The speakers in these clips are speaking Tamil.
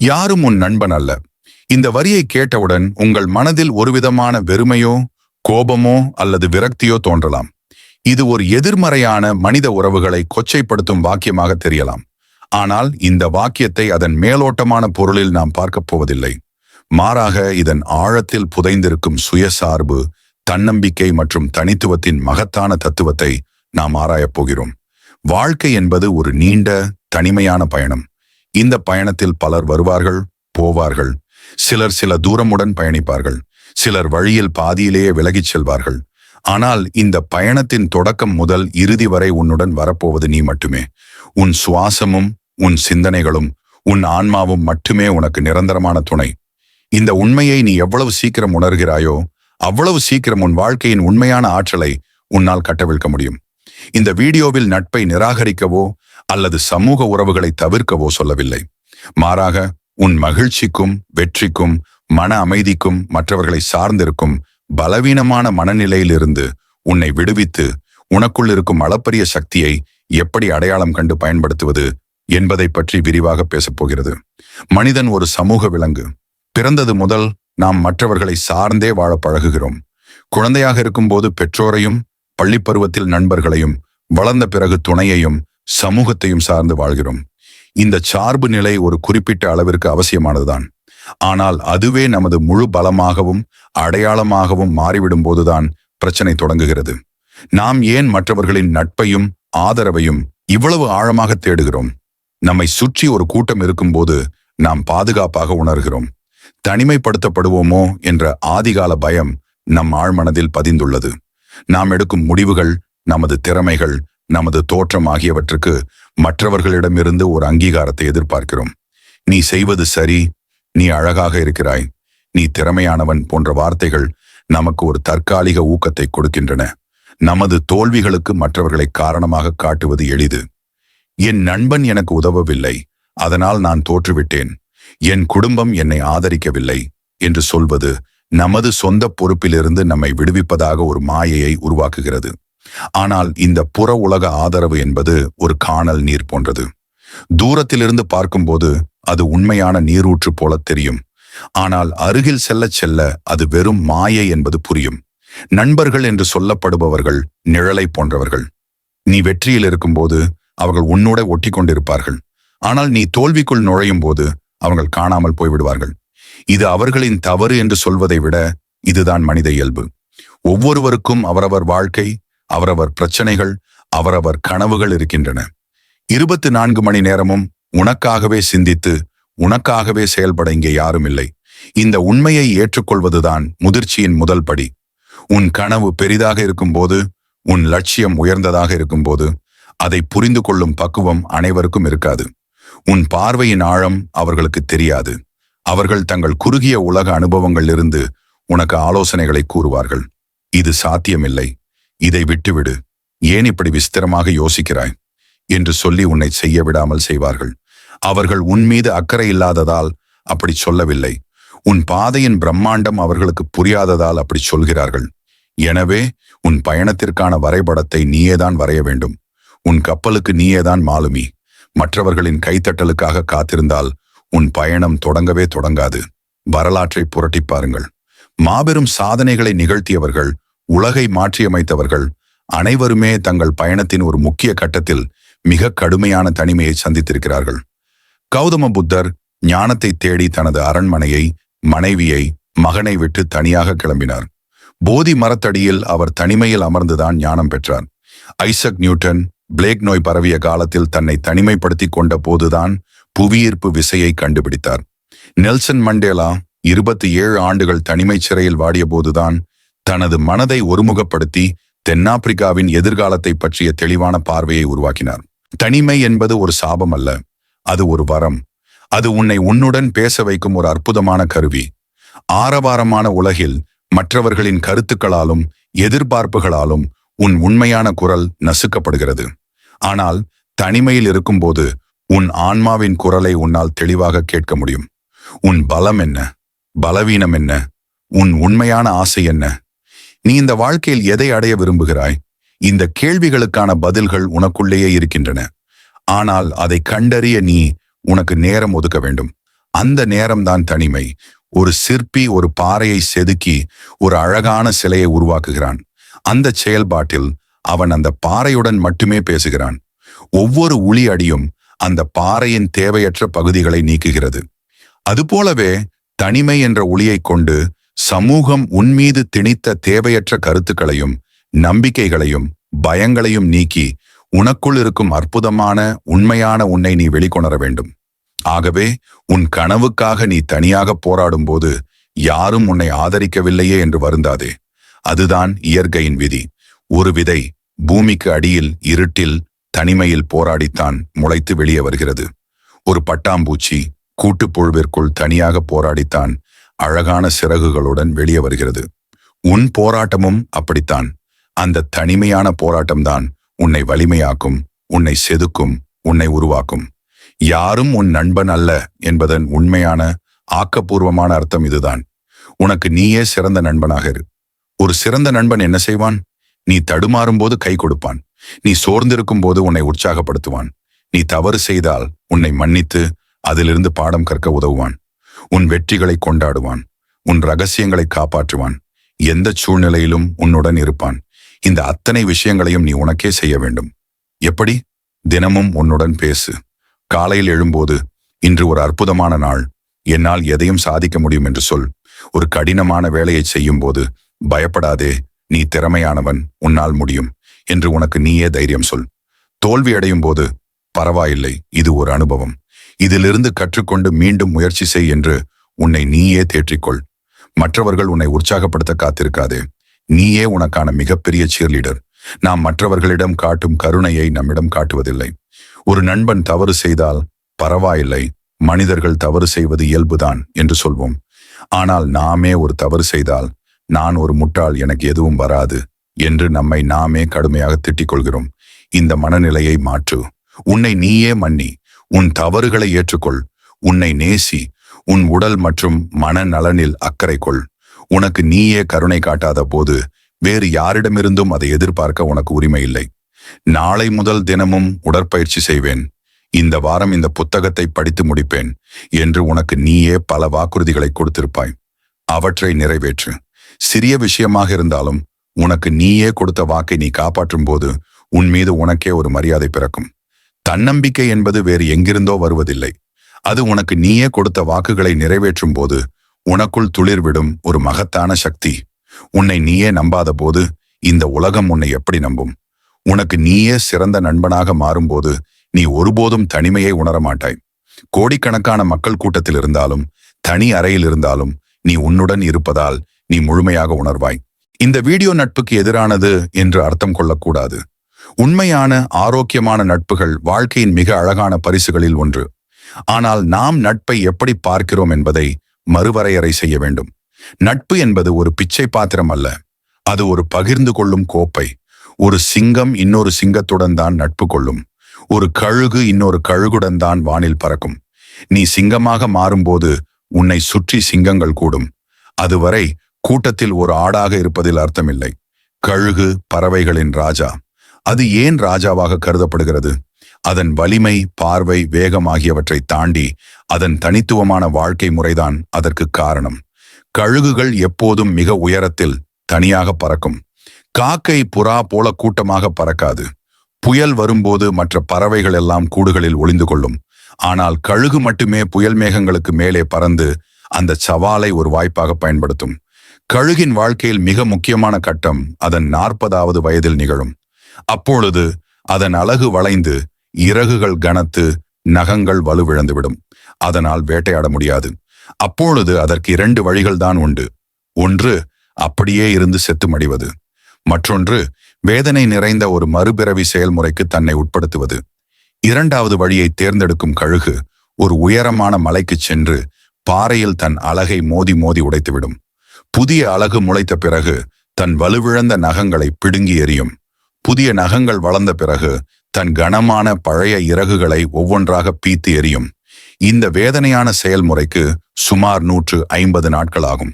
யாரும் உன் நண்பன் அல்ல. இந்த வரியை கேட்டவுடன் உங்கள் மனதில் ஒருவிதமான வெறுமையோ கோபமோ அல்லது விரக்தியோ தோன்றலாம். இது ஒரு எதிர்மறையான மனித உறவுகளை கொச்சைப்படுத்தும் வாக்கியமாக தெரியலாம். ஆனால் இந்த வாக்கியத்தை அதன் மேலோட்டமான பொருளில் நாம் பார்க்கப் போவதில்லை. மாறாக இதன் ஆழத்தில் புதைந்திருக்கும் சுயசார்பு, தன்னம்பிக்கை மற்றும் தனித்துவத்தின் மகத்தான தத்துவத்தை நாம் ஆராயப் போகிறோம். வாழ்க்கை என்பது ஒரு நீண்ட தனிமையான பயணம். இந்த பயணத்தில் பலர் வருவார்கள், போவார்கள். சிலர் சில தூரமுடன் பயணிப்பார்கள், சிலர் வழியில் பாதியிலேயே விலகிச் செல்வார்கள். ஆனால் இந்த பயணத்தின் தொடக்கம் முதல் இறுதி வரை உன்னுடன் வரப்போவது நீ மட்டுமே. உன் சுவாசமும் உன் சிந்தனைகளும் உன் ஆன்மாவும் மட்டுமே உனக்கு நிரந்தரமான துணை. இந்த உண்மையை நீ எவ்வளவு சீக்கிரம் உணர்கிறாயோ அவ்வளவு சீக்கிரம் உன் வாழ்க்கையின் உண்மையான ஆற்றலை உன்னால் கட்டவிழ்க்க முடியும். இந்த வீடியோவில் நட்பை நிராகரிக்கவோ அல்லது சமூக உறவுகளை தவிர்க்கவோ சொல்லவில்லை. மாறாக உன் மகிழ்ச்சிக்கும் வெற்றிக்கும் மன அமைதிக்கும் மற்றவர்களை சார்ந்திருக்கும் பலவீனமான மனநிலையிலிருந்து உன்னை விடுவித்து உனக்குள் இருக்கும் அளப்பரிய சக்தியை எப்படி அடையாளம் கண்டு பயன்படுத்துவது என்பதை பற்றி விரிவாக பேசப்போகிறது. மனிதன் ஒரு சமூக விலங்கு. பிறந்தது முதல் நாம் மற்றவர்களை சார்ந்தே வாழ பழகுகிறோம். குழந்தையாக இருக்கும்போது பெற்றோரையும், பள்ளிப்பருவத்தில் நண்பர்களையும், வளர்ந்த பிறகு துணையையும் சமூகத்தையும் சார்ந்து வாழ்கிறோம். இந்த சார்பு நிலை ஒரு குறிப்பிட்ட அளவிற்கு அவசியமானதுதான். ஆனால் அதுவே நமது முழு பலமாகவும் அடையாளமாகவும் மாறிவிடும் போதுதான் பிரச்சனை தொடங்குகிறது. நாம் ஏன் மற்றவர்களின் நட்பையும் ஆதரவையும் இவ்வளவு ஆழமாக தேடுகிறோம்? நம்மை சுற்றி ஒரு கூட்டம் இருக்கும்போது நாம் பாதுகாப்பாக உணர்கிறோம். தனிமைப்படுத்தப்படுவோமோ என்ற ஆதிகால பயம் நம் ஆழ்மனதில் பதிந்துள்ளது. நாம் எடுக்கும் முடிவுகள், நமது திறமைகள், நமது தோற்றம் ஆகியவற்றுக்கு மற்றவர்களிடமிருந்து ஒரு அங்கீகாரத்தை எதிர்பார்க்கிறோம். நீ செய்வது சரி, நீ அழகாக இருக்கிறாய், நீ திறமையானவன் போன்ற வார்த்தைகள் நமக்கு ஒரு தற்காலிக ஊக்கத்தை கொடுக்கின்றன. நமது தோல்விகளுக்கு மற்றவர்களை காரணமாக காட்டுவது எளிது. என் நண்பன் எனக்கு உதவவில்லை, அதனால் நான் தோற்றுவிட்டேன். என் குடும்பம் என்னை ஆதரிக்கவில்லை என்று சொல்வது நமது சொந்த பொறுப்பிலிருந்து நம்மை விடுவிப்பதாக ஒரு மாயையை உருவாக்குகிறது. ஆனால் இந்த புற உலக ஆதரவு என்பது ஒரு காணல் நீர் போன்றது. தூரத்திலிருந்து பார்க்கும்போது அது உண்மையான நீரூற்று போல தெரியும். ஆனால் அருகில் செல்ல செல்ல அது வெறும் மாயை என்பது புரியும். நண்பர்கள் என்று சொல்லப்படுபவர்கள் நிழலை போன்றவர்கள். நீ வெற்றியில் இருக்கும்போது அவர்கள் உன்னோட ஒட்டி கொண்டிருப்பார்கள். ஆனால் நீ தோல்விக்குள் நுழையும் போது அவர்கள் காணாமல் போய்விடுவார்கள். இது அவர்களின் தவறு என்று சொல்வதை விட இதுதான் மனித இயல்பு. ஒவ்வொருவருக்கும் அவரவர் வாழ்க்கை, அவரவர் பிரச்சனைகள், அவரவர் கனவுகள் இருக்கின்றன. 24 மணி நேரமும் உனக்காகவே சிந்தித்து உனக்காகவே செயல்பட இங்கே யாரும் இல்லை. இந்த உண்மையை ஏற்றுக்கொள்வதுதான் முதிர்ச்சியின் முதல் படி. உன் கனவு பெரிதாக இருக்கும்போது, உன் லட்சியம் உயர்ந்ததாக இருக்கும்போது அதை புரிந்து கொள்ளும் பக்குவம் அனைவருக்கும் இருக்காது. உன் பார்வையின் ஆழம் அவர்களுக்கு தெரியாது. அவர்கள் தங்கள் குறுகிய உலக அனுபவங்களிலிருந்து உனக்கு ஆலோசனைகளை கூறுவார்கள். இது சாத்தியமில்லை, இதை விட்டுவிடு, ஏன் இப்படி விஸ்திரமாக யோசிக்கிறாய் என்று சொல்லி உன்னை செய்ய விடாமல் செய்வார்கள். அவர்கள் உன் மீது அக்கறை இல்லாததால் அப்படி சொல்லவில்லை. உன் பாதையின் பிரம்மாண்டம் அவர்களுக்கு புரியாததால் அப்படி சொல்கிறார்கள். எனவே உன் பயணத்திற்கான வரைபடத்தை நீயேதான் வரைய வேண்டும். உன் கப்பலுக்கு நீயேதான் மாலுமி. மற்றவர்களின் கைத்தட்டலுக்காக காத்திருந்தால் உன் பயணம் தொடங்கவே தொடங்காது. வரலாற்றை புரட்டி பாருங்கள். மாபெரும் சாதனைகளை நிகழ்த்தியவர்கள், உலகை மாற்றியமைத்தவர்கள் அனைவருமே தங்கள் பயணத்தின் ஒரு முக்கிய கட்டத்தில் மிக கடுமையான தனிமையை சந்தித்திருக்கிறார்கள். கௌதம புத்தர் ஞானத்தை தேடி தனது அரண்மனையை, மனைவியை, மகனை விட்டு தனியாக கிளம்பினார். போதி மரத்தடியில் அவர் தனிமையில் அமர்ந்துதான் ஞானம் பெற்றார். ஐசக் நியூட்டன் பிளேக் நோய் பரவிய காலத்தில் தன்னை தனிமைப்படுத்தி கொண்ட போதுதான் புவியீர்ப்பு விசையை கண்டுபிடித்தார். நெல்சன் மண்டேலா 27 ஆண்டுகள் தனிமை சிறையில் வாடிய போதுதான் தனது மனதை ஒருமுகப்படுத்தி தென்னாப்பிரிக்காவின் எதிர்காலத்தை பற்றிய தெளிவான பார்வையை உருவாக்கினார். தனிமை என்பது ஒரு சாபம் அல்ல, அது ஒரு வரம். அது உன்னை உன்னுடன் பேச வைக்கும் ஒரு அற்புதமான கருவி. ஆரவாரமான உலகில் மற்றவர்களின் கருத்துக்களாலும் எதிர்பார்ப்புகளாலும் உன் உண்மையான குரல் நசுக்கப்படுகிறது. ஆனால் தனிமையில் இருக்கும்போது உன் ஆன்மாவின் குரலை உன்னால் தெளிவாக கேட்க முடியும். உன் பலம் என்ன, பலவீனம் என்ன, உன் உண்மையான ஆசை என்ன? நீ இந்த வாழ்க்கையில் எதை அடைய விரும்புகிறாய்? இந்த கேள்விகளுக்கான பதில்கள் உனக்குள்ளேயே இருக்கின்றன. ஆனால் அதை கண்டறிய நீ உனக்கு நேரம் ஒதுக்க வேண்டும். அந்த நேரம்தான் தனிமை. ஒரு சிற்பி ஒரு பாறையை செதுக்கி ஒரு அழகான சிலையை உருவாக்குகிறான். அந்த செயல்பாட்டில் அவன் அந்த பாறையுடன் மட்டுமே பேசுகிறான். ஒவ்வொரு உளி அடியும் அந்த பாறையின் தேவையற்ற பகுதிகளை நீக்குகிறது. அதுபோலவே தனிமை என்ற ஒளியைக் கொண்டு சமூகம் உன்மீது திணித்த தேவையற்ற கருத்துக்களையும் நம்பிக்கைகளையும் பயங்களையும் நீக்கி உனக்குள் இருக்கும் அற்புதமான உண்மையான உன்னை நீ வெளிக்கொணர வேண்டும். ஆகவே உன் கனவுக்காக நீ தனியாக போராடும் போது யாரும் உன்னை ஆதரிக்கவில்லையே என்று வருந்தாதே. அதுதான் இயற்கையின் விதி. ஒரு விதை பூமிக்கு அடியில் இருட்டில் தனிமையில் போராடித்தான் முளைத்து வெளியே வருகிறது. ஒரு பட்டாம்பூச்சி கூட்டுப்புழுவிற்குள் தனியாக போராடித்தான் அழகான சிறகுகளுடன் வெளியே வருகிறது. உன் போராட்டமும் அப்படித்தான். அந்த தனிமையான போராட்டம்தான் உன்னை வலிமையாக்கும், உன்னை செதுக்கும், உன்னை உருவாக்கும். யாரும் உன் நண்பன் அல்ல என்பதன் உண்மையான ஆக்கப்பூர்வமான அர்த்தம் இதுதான். உனக்கு நீயே சிறந்த நண்பனாக இரு. ஒரு சிறந்த நண்பன் என்ன செய்வான்? நீ தடுமாறும் போது கை கொடுப்பான். நீ சோர்ந்திருக்கும் போது உன்னை உற்சாகப்படுத்துவான். நீ தவறு செய்தால் உன்னை மன்னித்து அதிலிருந்து பாடம் கற்க உதவுவான். உன் வெற்றிகளை கொண்டாடுவான். உன் ரகசியங்களை காப்பாற்றுவான். எந்த சூழ்நிலையிலும் உன்னுடன் இருப்பான். இந்த அத்தனை விஷயங்களையும் நீ உனக்கே செய்ய வேண்டும். எப்படி? தினமும் உன்னுடன் பேசு. காலையில் எழும்போது, இன்று ஒரு அற்புதமான நாள், என்னால் எதையும் சாதிக்க முடியும் என்று சொல். ஒரு கடினமான வேலையை செய்யும் போது, பயப்படாதே, நீ திறமையானவன், உன்னால் முடியும் என்று உனக்கு நீயே தைரியம் சொல். தோல்வி அடையும் போது, பரவாயில்லை, இது ஒரு அனுபவம், இதிலிருந்து கற்றுக்கொண்டு மீண்டும் முயற்சி செய் என்று உன்னை நீயே தேற்றிக்கொள். மற்றவர்கள் உன்னை உற்சாகப்படுத்த காத்திருக்காதே. நீயே உனக்கான மிகப்பெரிய சீர்லீடர். நாம் மற்றவர்களிடம் காட்டும் கருணையை நம்மிடம் காட்டுவதில்லை. ஒரு நண்பன் தவறு செய்தால் பரவாயில்லை, மனிதர்கள் தவறு செய்வது இயல்புதான் என்று சொல்வோம். ஆனால் நாமே ஒரு தவறு செய்தால், நான் ஒரு முட்டாள், எனக்கு எதுவும் வராது என்று நம்மை நாமே கடுமையாக திட்டிக் கொள்கிறோம். இந்த மனநிலையை மாற்று. உன்னை நீயே மன்னி. உன் தவறுகளை ஏற்றுக்கொள். உன்னை நேசி. உன் உடல் மற்றும் மன நலனில் அக்கறை கொள். உனக்கு நீயே கருணை காட்டாத போது வேறு யாரிடமிருந்தும் அதை எதிர்பார்க்க உனக்கு உரிமை இல்லை. நாளை முதல் தினமும் உடற்பயிற்சி செய்வேன், இந்த வாரம் இந்த புத்தகத்தை படித்து முடிப்பேன் என்று உனக்கு நீயே பல வாக்குறுதிகளை கொடுத்திருப்பாய். அவற்றை நிறைவேற்று. சிறிய விஷயமாக இருந்தாலும் உனக்கு நீயே கொடுத்த வாக்கை நீ காப்பாற்றும் போது உன் மீது உனக்கே ஒரு மரியாதை பிறக்கும். தன்னம்பிக்கை என்பது வேறு எங்கிருந்தோ வருவதில்லை. அது உனக்கு நீயே கொடுத்த வாக்குகளை நிறைவேற்றும் போது உனக்குள் துளிர்விடும் ஒரு மகத்தான சக்தி. உன்னை நீயே நம்பாத போது இந்த உலகம் உன்னை எப்படி நம்பும்? உனக்கு நீயே சிறந்த நண்பனாக மாறும்போது நீ ஒருபோதும் தனிமையை உணரமாட்டாய். கோடிக்கணக்கான மக்கள் கூட்டத்தில் இருந்தாலும் தனி அறையில் இருந்தாலும் நீ உன்னுடன் இருப்பதால் நீ முழுமையாக உணர்வாய். இந்த வீடியோ நட்புக்கு எதிரானது என்று அர்த்தம் கொள்ளக்கூடாது. உண்மையான ஆரோக்கியமான நட்புகள் வாழ்க்கையின் மிக அழகான பரிசுகளில் ஒன்று. ஆனால் நாம் நட்பை எப்படி பார்க்கிறோம் என்பதை மறுவரையறை செய்ய வேண்டும். நட்பு என்பது ஒரு பிச்சை பாத்திரம் அல்ல. அது ஒரு பகிர்ந்து கொள்ளும் கோப்பை. ஒரு சிங்கம் இன்னொரு சிங்கத்துடன் தான் நட்பு கொள்ளும். ஒரு கழுகு இன்னொரு கழுகுடன் தான் வானில் பறக்கும். நீ சிங்கமாக மாறும்போது உன்னை சுற்றி சிங்கங்கள் கூடும். அதுவரை கூட்டத்தில் ஒரு ஆடாக இருப்பதில் அர்த்தமில்லை. கழுகு பறவைகளின் ராஜா. அது ஏன் ராஜாவாக கருதப்படுகிறது? அதன் வலிமை, பார்வை, வேகம் ஆகியவற்றை தாண்டி அதன் தனித்துவமான வாழ்க்கை முறைதான் அதற்கு காரணம். கழுகுகள் எப்போதும் மிக உயரத்தில் தனியாக பறக்கும். காக்கை புறா போல கூட்டமாக பறக்காது. புயல் வரும்போது மற்ற பறவைகள் எல்லாம் கூடுகளில் ஒளிந்து கொள்ளும். ஆனால் கழுகு மட்டுமே புயல் மேகங்களுக்கு மேலே பறந்து அந்த சவாலை ஒரு வாய்ப்பாக பயன்படுத்தும். கழுகின் வாழ்க்கையில் மிக முக்கியமான கட்டம் அதன் 40வது வயதில் நிகழும். அப்பொழுது அதன் அலகு வளைந்து, இறகுகள் கனத்து, நகங்கள் வலுவிழந்துவிடும். அதனால் வேட்டையாட முடியாது. அப்பொழுது அதற்கு 2 வழிகள் தான் உண்டு. ஒன்று அப்படியே இருந்து செத்து மடிவது. மற்றொன்று வேதனை நிறைந்த ஒரு மறுபிறவி செயல்முறைக்கு தன்னை உட்படுத்துவது. 2வது வழியை தேர்ந்தெடுக்கும் கழுகு ஒரு உயரமான மலைக்கு சென்று பாறையில் தன் அலகை மோதி மோதி உடைத்துவிடும். புதிய அலகு முளைத்த பிறகு தன் வலுவிழந்த நகங்களை பிடுங்கி எறியும். புதிய நகங்கள் வளர்ந்த பிறகு தன் கனமான பழைய இறகுகளை ஒவ்வொன்றாக பீத்து எறியும். இந்த வேதனையான செயல்முறைக்கு சுமார் 150 நாட்கள் ஆகும்.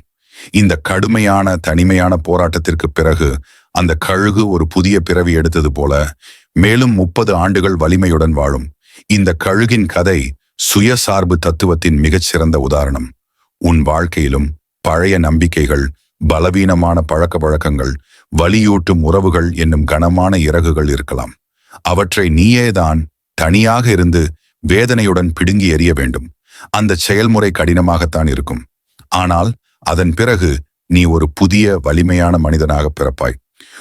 இந்த கடுமையான தனிமையான போராட்டத்திற்கு பிறகு அந்த கழுகு ஒரு புதிய பிறவி எடுத்தது போல மேலும் 30 ஆண்டுகள் வலிமையுடன் வாழும். இந்த கழுகின் கதை சுயசார்பு தத்துவத்தின் மிகச்சிறந்த உதாரணம். உன் வாழ்க்கையிலும் பழைய நம்பிக்கைகள், பலவீனமான பழக்க வழக்கங்கள், வலியூட்டும் உறவுகள் என்னும் கனமான இறகுகள் இருக்கலாம். அவற்றை நீயேதான் தனியாக இருந்து வேதனையுடன் பிடுங்கி எறிய வேண்டும். அந்த செயல்முறை கடினமாகத்தான் இருக்கும். ஆனால் அதன் பிறகு நீ ஒரு புதிய வலிமையான மனிதனாக பிறப்பாய்.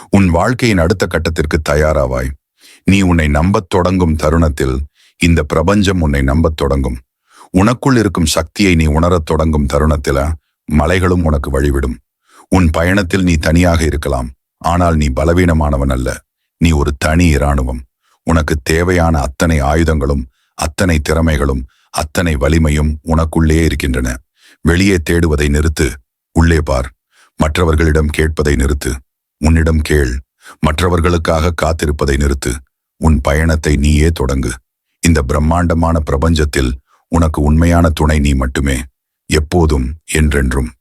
உன் வாழ்க்கையின் அடுத்த கட்டத்திற்கு தயாராவாய். நீ உன்னை நம்பத் தொடங்கும் தருணத்தில் இந்த பிரபஞ்சம் உன்னை நம்பத் தொடங்கும். உனக்குள் இருக்கும் சக்தியை நீ உணரத் தொடங்கும் தருணத்தில மலைகளும் உனக்கு வழிவிடும். உன் பயணத்தில் நீ தனியாக இருக்கலாம். ஆனால் நீ பலவீனமானவன் அல்ல. நீ ஒரு தனி இராணுவம். உனக்கு தேவையான அத்தனை ஆயுதங்களும், அத்தனை திறமைகளும், அத்தனை வலிமையும் உனக்குள்ளே இருக்கின்றன. வெளியே தேடுவதை நிறுத்து, உள்ளே பார். மற்றவர்களிடம் கேட்பதை நிறுத்து, உன்னிடம் கேள். மற்றவர்களுக்காக காத்திருப்பதை நிறுத்து. உன் பயணத்தை நீயே தொடங்கு. இந்த பிரம்மாண்டமான பிரபஞ்சத்தில் உனக்கு உண்மையான துணை நீ மட்டுமே, எப்போதும், என்றென்றும்.